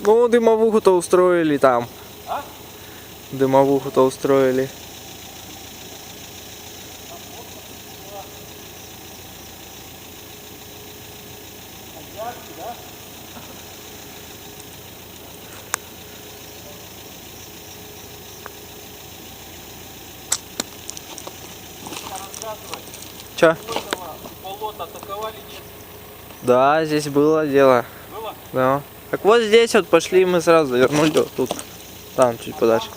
Ну, дымовуху-то устроили там. А? Дымовуху-то устроили. Чё? Болото атаковали, нет? Да, здесь было дело. Было? Да. Так вот здесь вот пошли, мы сразу вернули вот тут. Там чуть подальше.